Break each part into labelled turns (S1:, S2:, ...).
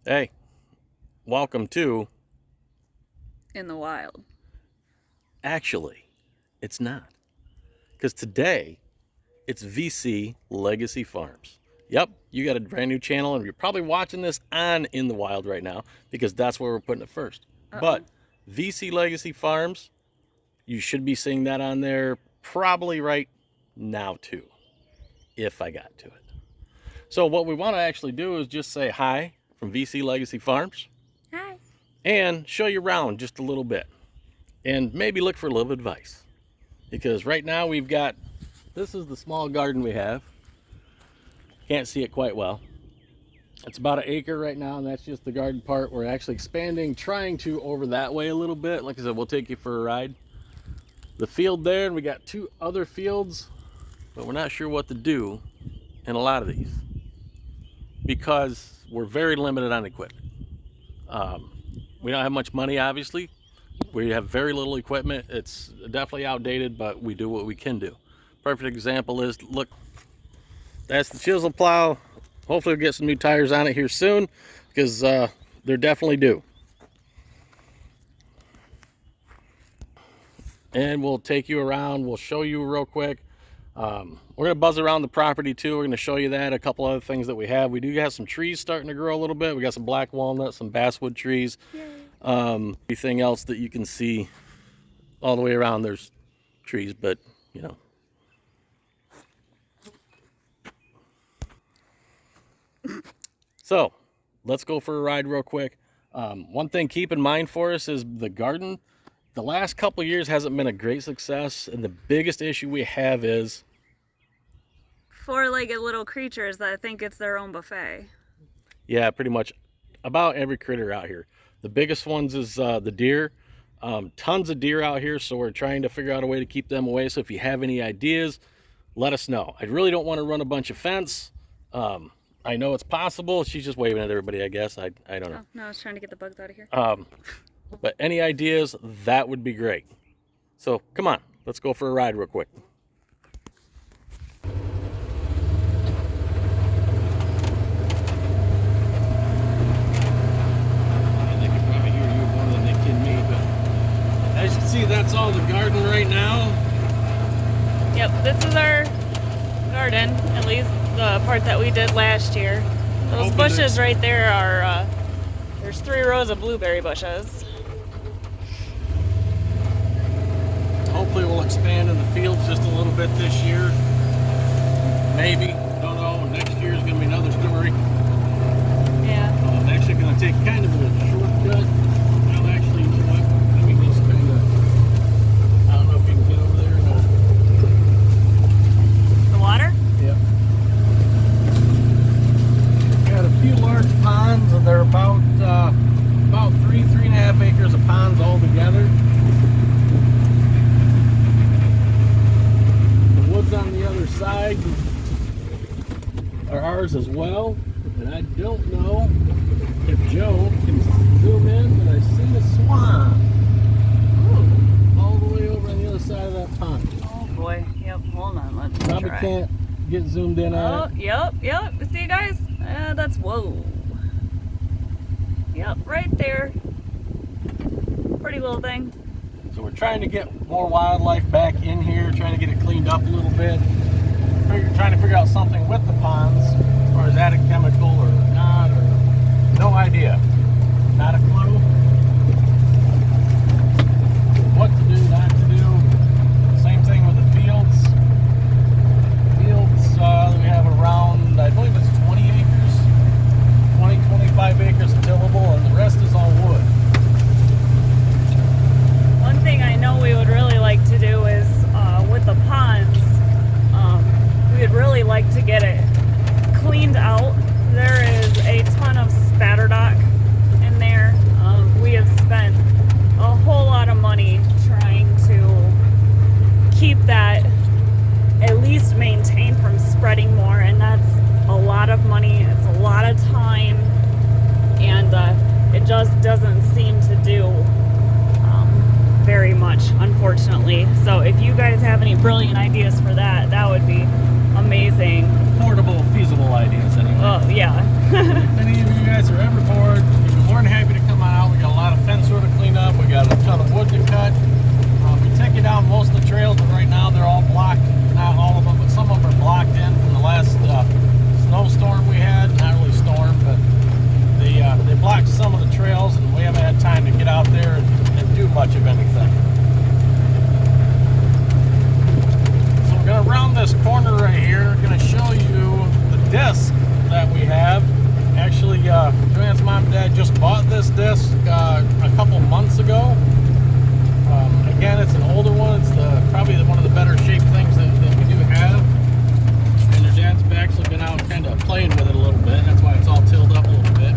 S1: Hey, welcome to.
S2: In the wild.
S1: Actually, it's not. Because today, it's VC Legacy Farms. Yep, you got a brand new channel, and you're probably watching this on In the Wild right now because that's where we're putting it first.
S2: Uh-oh.
S1: But VC Legacy Farms, you should be seeing that on there probably right now too, if I got to it. So what we want to actually do is just say hi from VC Legacy Farms.
S2: Hi.
S1: And show you around just a little bit. And maybe look for a little advice. Because right now we've got, this is the small garden we have. Can't see it quite well. It's about 1 acre right now, and that's just the garden part. We're actually expanding, trying to over that way a little bit. Like I said, we'll take you for a ride. The field there, and we got 2 other fields, but we're not sure what to do in a lot of these because we're very limited on equipment. We don't have much money, obviously. We have very little equipment. It's definitely outdated, but we do what we can do. Perfect example is, look, that's the chisel plow. Hopefully we'll get some new tires on it here soon because they're definitely due. And we'll take you around. We'll show you real quick. We're going to buzz around the property too. We're going to show you that, a couple other things that we have. We do have some trees starting to grow a little bit. We got some black walnut, some basswood trees. Everything else that you can see all the way around, there's trees, but you know. So let's go for a ride real quick. One thing keep in mind for us is the garden. The last couple of years hasn't been a great success, and the biggest issue we have is
S2: 4-legged little creatures that think it's their own buffet.
S1: Yeah, pretty much about every critter out here. The biggest ones is the deer. Tons of deer out here, so we're trying to figure out a way to keep them away. So if you have any ideas, let us know. I really don't want to run a bunch of fence. I know it's possible. She's just waving at everybody, I guess. I don't know.
S2: Oh, no, I was trying to get the bugs out of here.
S1: But any ideas, that would be great. So come on, let's go for a ride real quick. As you can see, that's all the garden right now.
S2: Yep, this is our garden, at least the part that we did last year. Those bushes right there are, there's 3 rows of blueberry bushes.
S1: Hopefully we'll expand in the fields just a little bit this year. Maybe, don't know. Next year is going to be another story.
S2: Yeah.
S1: I'm actually going to take kind of a shortcut. Well, actually, you know what? Let me just kind of, I don't know if you can get over there or not.
S2: The water?
S1: Yep. We got a few large ponds, and they're about 3.5 acres of ponds all together. The woods on the other side are ours as well, and I don't know if Joe can zoom in, but I see a swan. Ooh, all the way over on the other side of that pond.
S2: Oh boy. Yep, hold on, let's
S1: Probably
S2: try.
S1: can't get zoomed in on it.
S2: Yep. See you guys? That's, whoa. Yep, right there. Pretty little thing.
S1: So we're trying to get more wildlife back in here, trying to get it cleaned up a little bit. Trying to figure out something with the ponds, as far as adding chemical or not, or no idea. Not a clue. What to do, not to do. Same thing with the fields. Fields we have around, I believe it's 20 acres, 25 acres of tillable, and the rest is all wood.
S2: One thing I know we would really like to do is with the ponds, we would really like to get it cleaned out. There is a ton of spatterdock in there. We have spent a whole lot of money trying to keep that at least maintained from spreading more, and that's a lot of money, it's a lot of time, and it just doesn't seem to do very much, unfortunately. So if you guys have any brilliant ideas for that, that would be amazing.
S1: Affordable, feasible ideas anyway.
S2: Oh yeah.
S1: If any of you guys are ever bored, you'd be more than happy to come on out. We got a lot of fence wood to clean up. We got a ton of wood to cut. We take you down most of the trails, but right now they're all blocked. Not all of them, but some of them are blocked in from the last snowstorm we had. Not really storm, but they blocked some of the trails, and we haven't had time to get out there and do much of anything. So we're going to round this corner right here. We're going to show you the disc that we have. Actually, Joanne's mom and dad just bought this disc a couple months ago. Again, it's an older one. It's probably one of the better shaped things that we do have. And their dad's actually been out kind of playing with it a little bit. That's why it's all tilled up a little bit.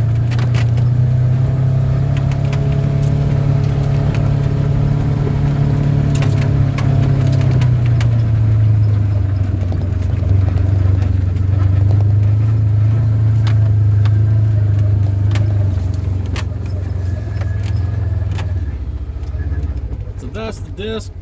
S1: That's the disc.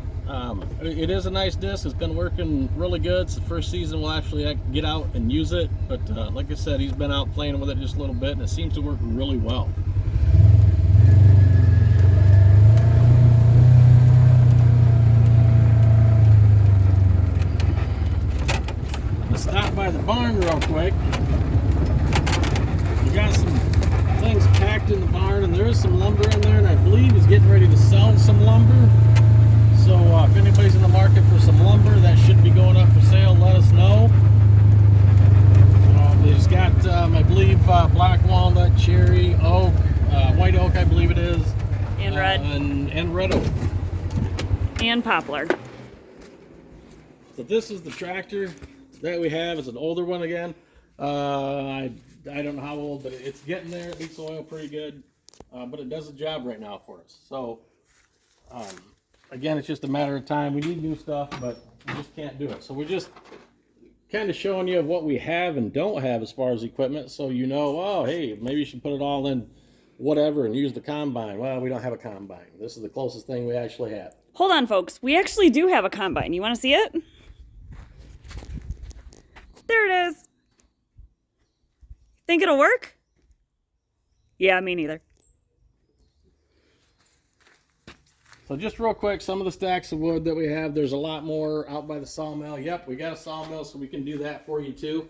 S1: It is a nice disc. It's been working really good. It's the first season we'll actually get out and use it, but like I said, he's been out playing with it just a little bit, and it seems to work really well. Let's stop by the barn real quick. We got some things packed in the barn, and there is some lumber in there, and I believe he's getting ready to sell some lumber. So if anybody's in the market for some lumber that should be going up for sale, let us know. He's got, I believe, black walnut, cherry, oak, white oak, I believe it is.
S2: And red.
S1: And red oak.
S2: And poplar.
S1: So this is the tractor that we have. It's an older one again. I don't know how old, but it's getting there. It leaks oil pretty good. But it does the job right now for us. So, again, it's just a matter of time. We need new stuff, but we just can't do it. So we're just kind of showing you what we have and don't have as far as equipment, so you know, oh, hey, maybe you should put it all in whatever and use the combine. Well, we don't have a combine. This is the closest thing we actually have.
S2: Hold on, folks. We actually do have a combine. You want to see it? There it is. Think it'll work? Yeah, me neither.
S1: So just real quick, some of the stacks of wood that we have, there's a lot more out by the sawmill. Yep, we got a sawmill, so we can do that for you too.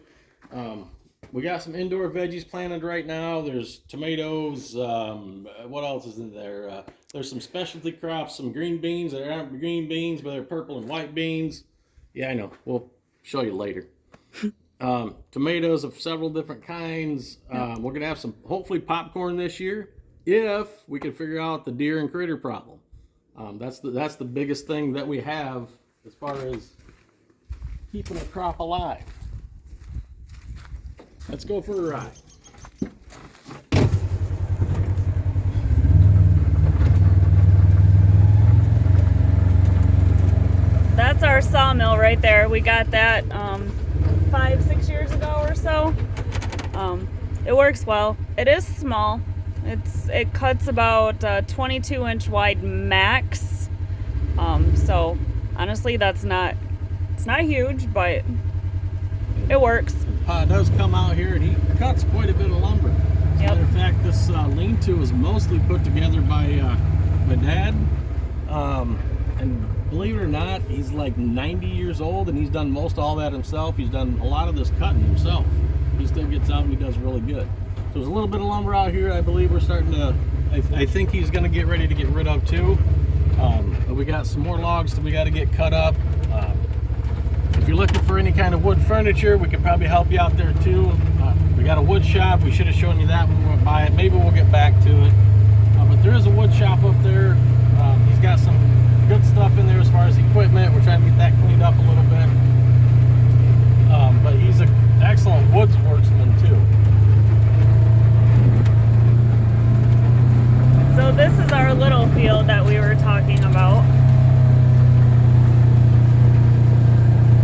S1: We got some indoor veggies planted right now. There's tomatoes. What else is in there? There's some specialty crops, some green beans that aren't green beans, but they're purple and white beans. Yeah, I know. We'll show you later. Tomatoes of several different kinds. We're going to have some, hopefully, popcorn this year if we can figure out the deer and critter problem. That's the biggest thing that we have as far as keeping a crop alive. Let's go for a ride.
S2: That's our sawmill right there. We got that 5-6 years ago or so. It works well. It is small. It cuts about 22-inch wide max. So honestly, it's not huge, but it works.
S1: Does come out here and he cuts quite a bit of lumber. As a matter of fact, this lean-to was mostly put together by my dad. And believe it or not, he's like 90 years old and he's done most all that himself. He's done a lot of this cutting himself. He still gets out and he does really good. So there's a little bit of lumber out here. I believe we're starting to, I think he's going to get ready to get rid of too. But we got some more logs that we got to get cut up. If you're looking for any kind of wood furniture, we could probably help you out there too. We got a wood shop. We should have shown you that when we went by it. Maybe we'll get back to it. But there is a wood shop up there. He's got some good stuff in there as far as equipment. We're trying to get that cleaned up a little bit. But he's an excellent woods worksman too.
S2: So this is our little field that we were talking about.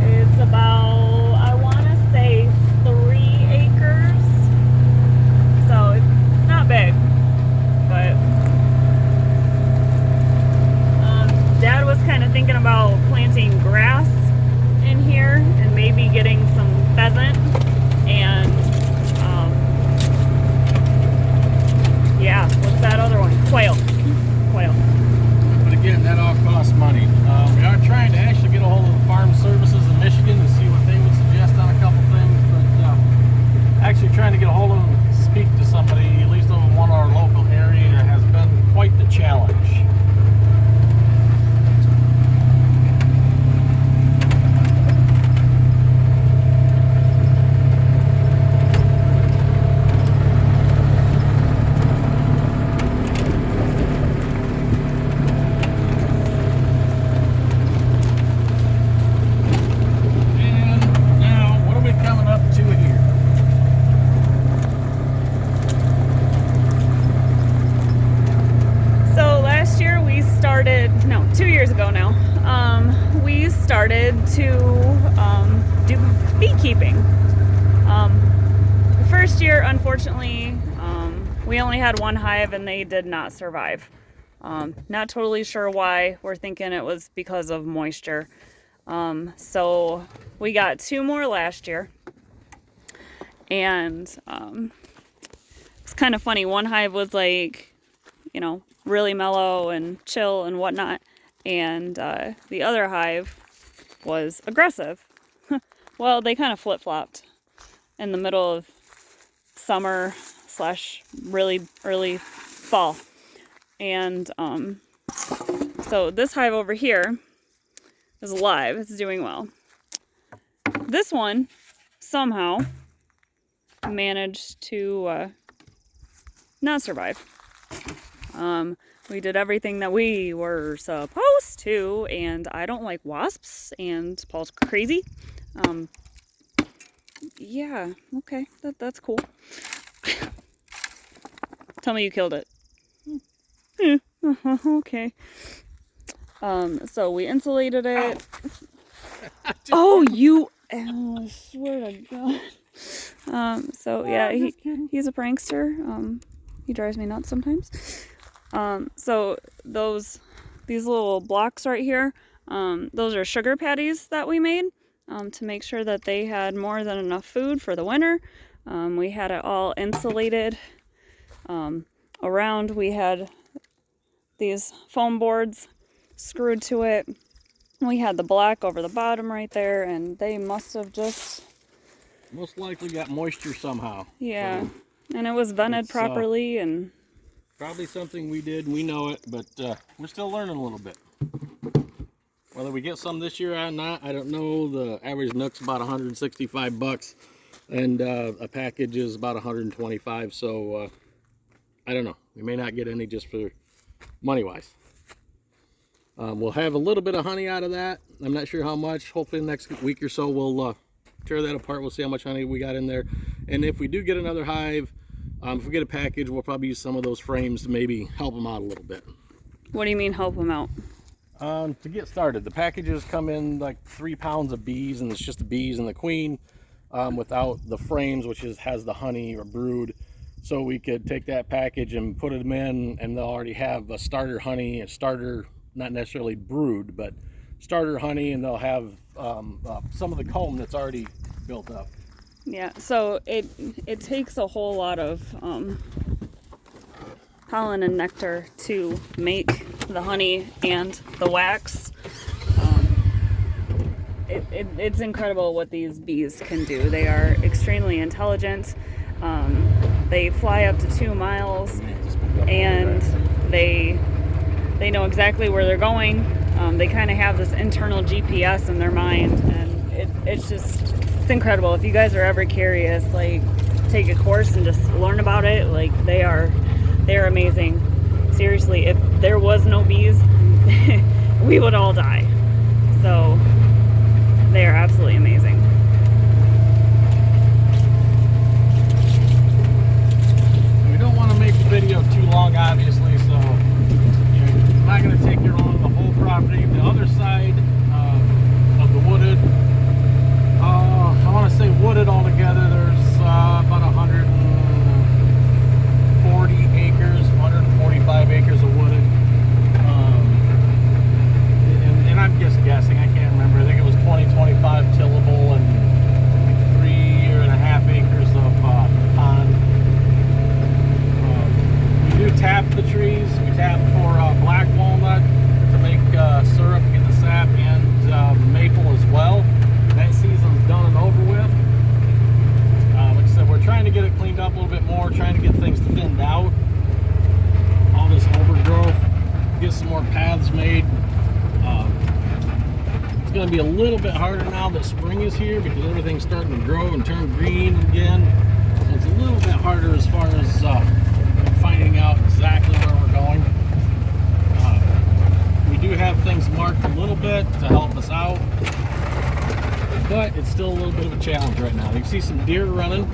S2: It's about, I want to say 3 acres. So it's not big, but Dad was kind of thinking about planting grass in here and maybe getting some pheasant and Quail.
S1: But again, that all costs money. We are trying to actually get a hold of the farm services in Michigan to see what they would suggest on a couple things, but actually trying to get a hold of them and speak to somebody, at least over one of our local area, has been quite the challenge.
S2: No, 2 years ago now, we started to do beekeeping. The first year, unfortunately, we only had one hive and they did not survive. Not totally sure why. We're thinking it was because of moisture. So we got 2 more last year, and it's kind of funny. One hive was like, you know, really mellow and chill and whatnot, and the other hive was aggressive. Well, they kind of flip-flopped in the middle of summer / really early fall, and so this hive over here is alive. It's doing well. This one somehow managed to not survive. We did everything that we were supposed to, and I don't like wasps, and Paul's crazy. Yeah, okay, that's cool. Tell me you killed it. Okay. So we insulated it. Oh, I swear to God. So yeah, he's a prankster. He drives me nuts sometimes. So these little blocks right here, those are sugar patties that we made to make sure that they had more than enough food for the winter. We had it all insulated around. We had these foam boards screwed to it. We had the black over the bottom right there, and they must have just
S1: most likely got moisture somehow.
S2: Yeah, so and it was vented properly, and
S1: probably something we did, we know it, but we're still learning a little bit. Whether we get some this year or not, I don't know. The average Nook's about 165 bucks, and a package is about 125, so I don't know. We may not get any just for money-wise. We'll have a little bit of honey out of that. I'm not sure how much. Hopefully the next week or so we'll tear that apart. We'll see how much honey we got in there. And if we do get another hive, if we get a package, we'll probably use some of those frames to maybe help them out a little bit.
S2: What do you mean help them out?
S1: To get started, the packages come in like 3 pounds of bees, and it's just the bees and the queen without the frames, which has the honey or brood. So we could take that package and put them in, and they'll already have a starter honey, a starter, not necessarily brood, but starter honey, and they'll have some of the comb that's already built up.
S2: Yeah, so it takes a whole lot of pollen and nectar to make the honey and the wax. It's incredible what these bees can do. They are extremely intelligent. They fly up to 2 miles, and they know exactly where they're going. They kind of have this internal GPS in their mind, and it's incredible. If you guys are ever curious, like, take a course and just learn about it. Like, they're amazing. Seriously, if there was no bees, we would all die. So they are absolutely amazing.
S1: We don't want to make the video too long, obviously, so I'm not going to take you along the whole property. The other side of the wooded, I want to say wooded altogether, there's about 140 acres, 145 acres of wooded. And I'm just guessing, I can't remember. I think it was 25 tillable and 3.5 acres of pond. We do tap the tap for black walnut to make syrup, get the sap, and maple as well. That season's done and over with. Like I said, we're trying to get it cleaned up a little bit more, trying to get things thinned out. All this overgrowth, get some more paths made. It's going to be a little bit harder now that spring is here because everything's starting to grow and turn green again. So it's a little bit harder as far as finding out exactly where we're going. We do have things marked a little bit to help us out, but it's still a little bit of a challenge right now. You can see some deer running.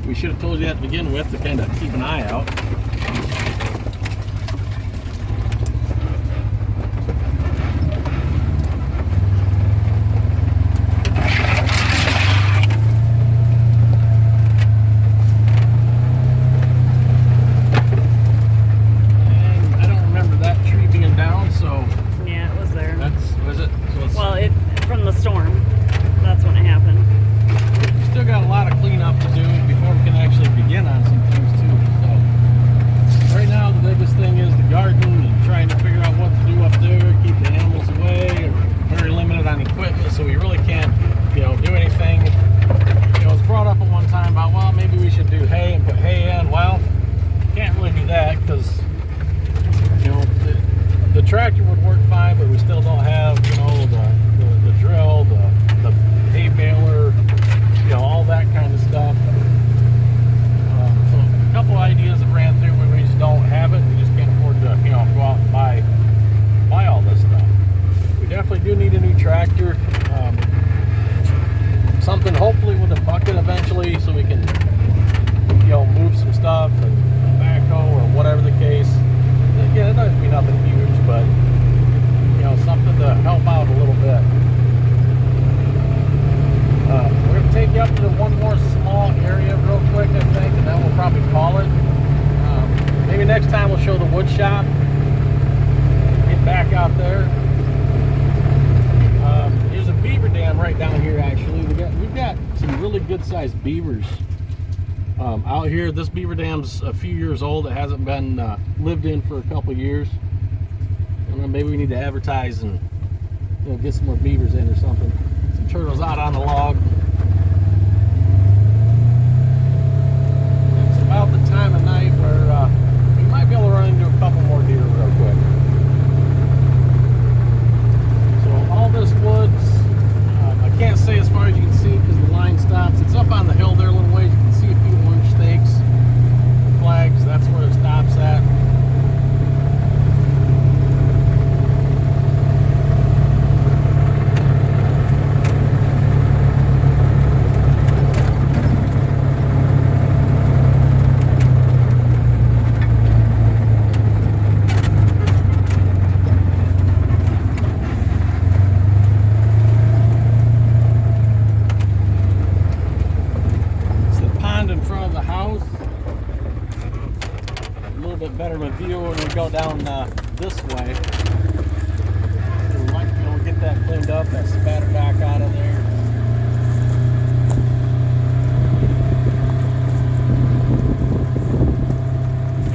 S1: We should have told you that to begin with to kind of keep an eye out. Tractor would work fine, but we still don't have, the drill, the hay baler, all that kind of stuff. So a couple ideas that ran through, but we just don't have it. We just can't afford to, go out and buy all this stuff. We definitely do need a new tractor. Something hopefully with a bucket eventually, so we can, move some stuff and backhoe or whatever the case. Again, it doesn't be nothing huge, but something to help out a little bit. We're going to take you up to one more small area real quick, I think, and then we'll probably call it. Maybe next time we'll show the wood shop. Get back out there. There's a beaver dam right down here. Actually, we've got some really good-sized beavers. Out here, this beaver dam's a few years old. It hasn't been lived in for a couple years. I don't know, maybe we need to advertise and get some more beavers in or something. Some turtles out on the log. It's about the time of night where we might be able to run into a couple more deer real quick. So all this woods, I can't say as far as you can see because the line stops. It's up on the hill there a little ways. You can see a few orange stakes, flags. That's where it stops at. Better of a view when we go down this way. We'll get that cleaned up, that spatter back out of there.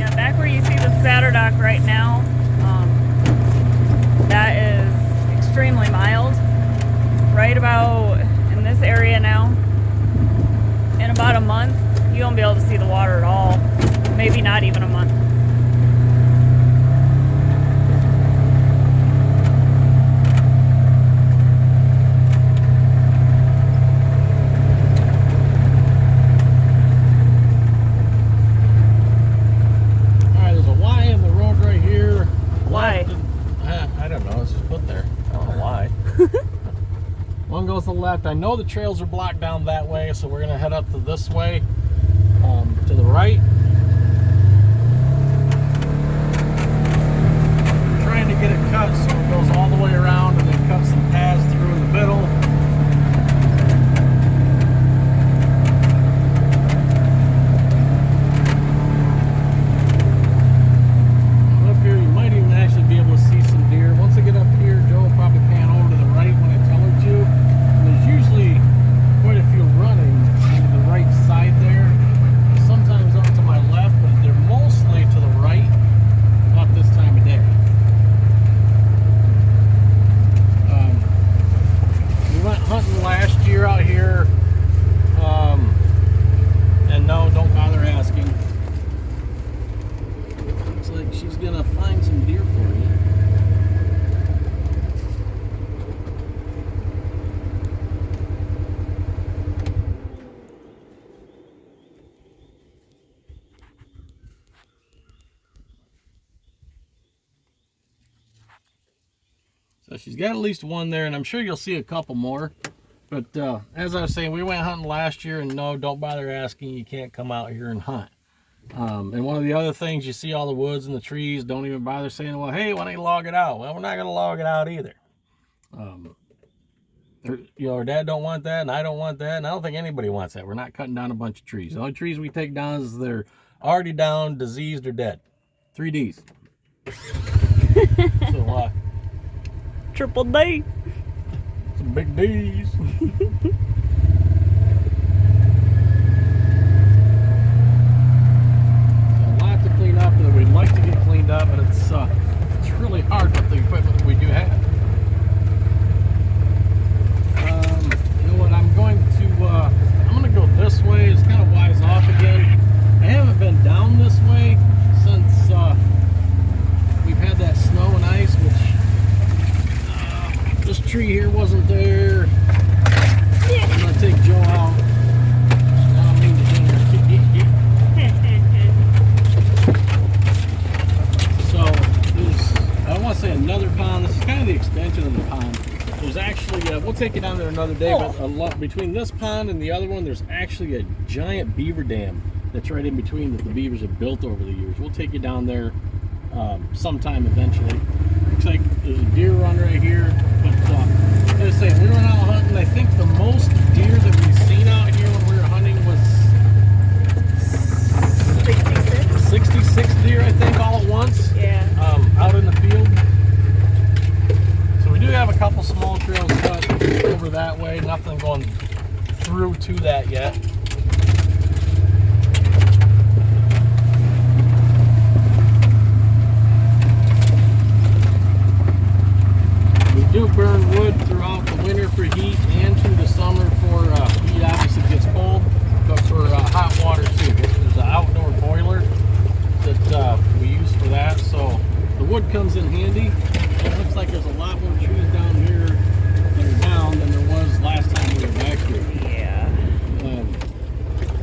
S2: Yeah, back where you see the spatter dock right now, that is extremely mild. Right about in this area now, in about a month, you won't be able to see the water at all. Maybe not even a month.
S1: One goes to the left. I know the trails are blocked down that way, so we're going to head up to this way, to the right. Trying to get it cut so it goes all the way around and then cut some paths through in the middle. Up here, you might even actually be able to see some deer. Once I get up here, Joe will probably pan over to the right when I tell her to. And there's usually quite a few running to the right side there. Sometimes up to my So she's got at least one there, and I'm sure you'll see a couple more. But as I was saying, we went hunting last year, and no, don't bother asking. You can't come out here and hunt. And one of the other things, you see all the woods and the trees, don't even bother saying, well, hey, why don't you log it out? Well, we're not going to log it out either. You know, our dad don't want that, and I don't want that, and I don't think anybody wants that. We're not cutting down a bunch of trees. The only trees we take down is they're already down, diseased, or dead. 3 Ds. So,
S2: Triple D.
S1: some big D's. A lot to clean up that we'd like to get cleaned up, but it's really hard with the equipment that we do have. You know what? I'm going to go this way. It's kind of wise off again. I haven't been down this way since we've had that snow and ice, which this tree here wasn't there. I'm gonna take Joe out. Now I mean to dinner. So there's, I don't want to say another pond. This is kind of the extension of the pond. There's actually, we'll take you down there another day, but a lot between this pond and the other one, there's actually a giant beaver dam that's right in between that the beavers have built over the years. We'll take you down there sometime eventually. Looks like there's a deer run right here, but as I say, we went out hunting. I think the most deer that we've seen out here when we were hunting was 66 deer, I think, all at once.
S2: Yeah.
S1: Out in the field. So we do have a couple small trails cut over that way. Nothing going through to that yet. Do burn wood throughout the winter for heat and through the summer for heat. Obviously gets cold, but for hot water too. There's an outdoor boiler that we use for that, so the wood comes in handy. It looks like there's a lot more trees down here that are down than there was last time we were back here.
S2: Yeah.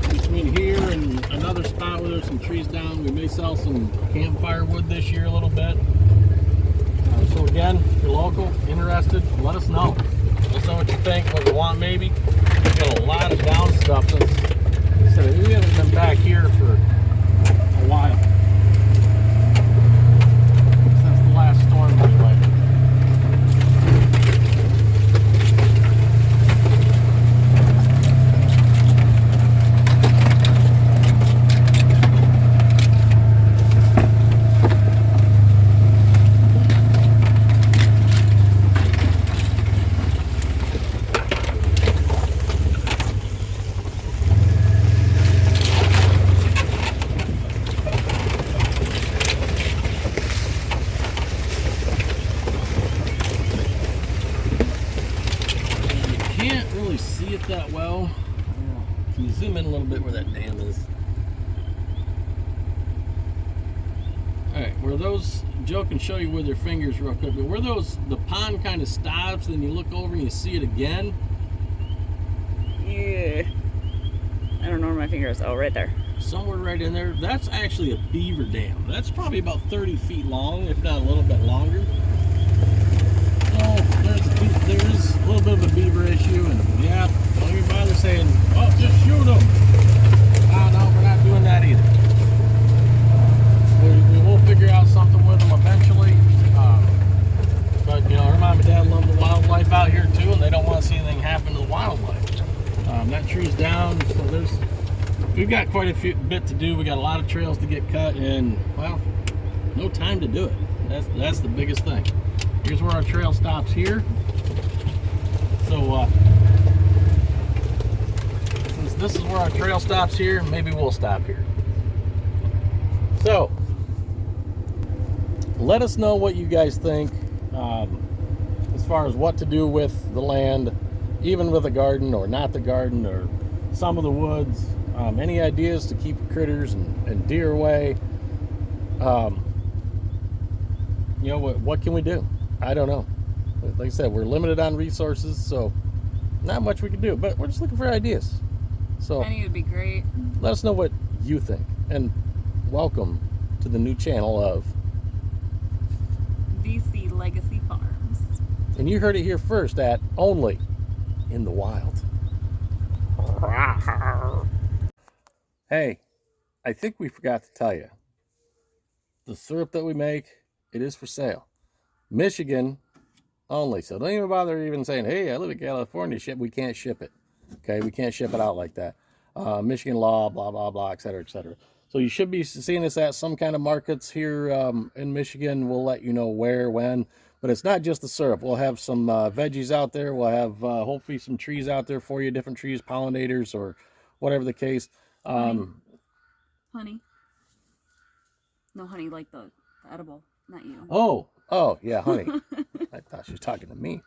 S1: Between here and another spot where there's some trees down, we may sell some campfire wood this year a little bit. So again, if you're local, interested, let us know. Let us know what you think, what you want maybe. We've got a lot of down stuff since, so we haven't been back here for a while. Since the last storm anyway. That well. Can you zoom in a little bit where that dam is? Alright, where those, Joe can show you with their fingers real quick, but where the pond kind of stops, then you look over and you see it again.
S2: Yeah. I don't know where my finger is. Oh, right there.
S1: Somewhere right in there. That's actually a beaver dam. That's probably about 30 feet long, if not a little bit longer. So there is a little bit of a beaver issue, and yeah, don't even bother saying, oh, just shoot them. No, we're not doing that either. We will figure out something with them eventually. But, you know, her mom and dad love the wildlife out here too, and they don't want to see anything happen to the wildlife. That tree's down, so we've got quite a bit to do. We got a lot of trails to get cut, and, well, no time to do it. That's the biggest thing. Here's where our trail stops here. So, since this is where our trail stops here, maybe we'll stop here. So, let us know what you guys think as far as what to do with the land, even with a garden or not the garden or some of the woods. Any ideas to keep critters and deer away? You know, what can we do? I don't know. Like I said, we're limited on resources, so not much we can do, but we're just looking for ideas. So
S2: Penny would be great.
S1: let us know what you think, and welcome to the new channel of
S2: BC Legacy Farms.
S1: And you heard it here first at Only in the Wild. Hey, I think we forgot to tell you. The syrup that we make, it is for sale. Michigan only. So don't even bother even saying, hey, I live in California. We can't ship it. Okay, we can't ship it out like that. Michigan law, blah, blah, blah, et cetera, et cetera. So you should be seeing this at some kind of markets here in Michigan. We'll let you know where, when. But it's not just the syrup. We'll have some veggies out there. We'll have hopefully some trees out there for you, different trees, pollinators, or whatever the case.
S2: Honey. No, honey, like the edible, not you.
S1: Oh, yeah, honey. I thought she was talking to me.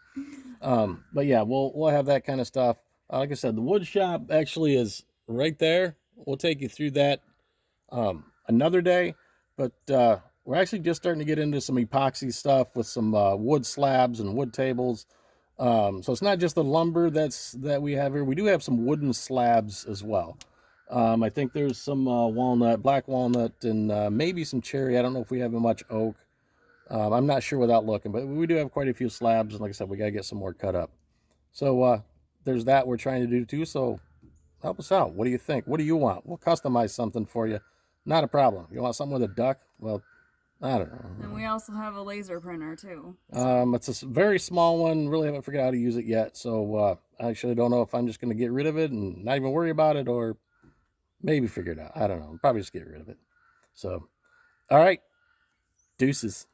S1: But yeah, we'll have that kind of stuff. Like I said, the wood shop actually is right there. We'll take you through that another day. But we're actually just starting to get into some epoxy stuff with some wood slabs and wood tables. So it's not just the lumber that we have here. We do have some wooden slabs as well. I think there's some walnut, black walnut, and maybe some cherry. I don't know if we have much oak. I'm not sure without looking, but we do have quite a few slabs. And like I said, we got to get some more cut up. So there's that we're trying to do too. So help us out. What do you think? What do you want? We'll customize something for you. Not a problem. You want something with a duck? Well, I don't know.
S2: And we also have a laser printer too.
S1: It's a very small one. Really haven't figured out how to use it yet. So I actually don't know if I'm just going to get rid of it and not even worry about it, or maybe figure it out. I don't know. Probably just get rid of it. So, all right. Deuces.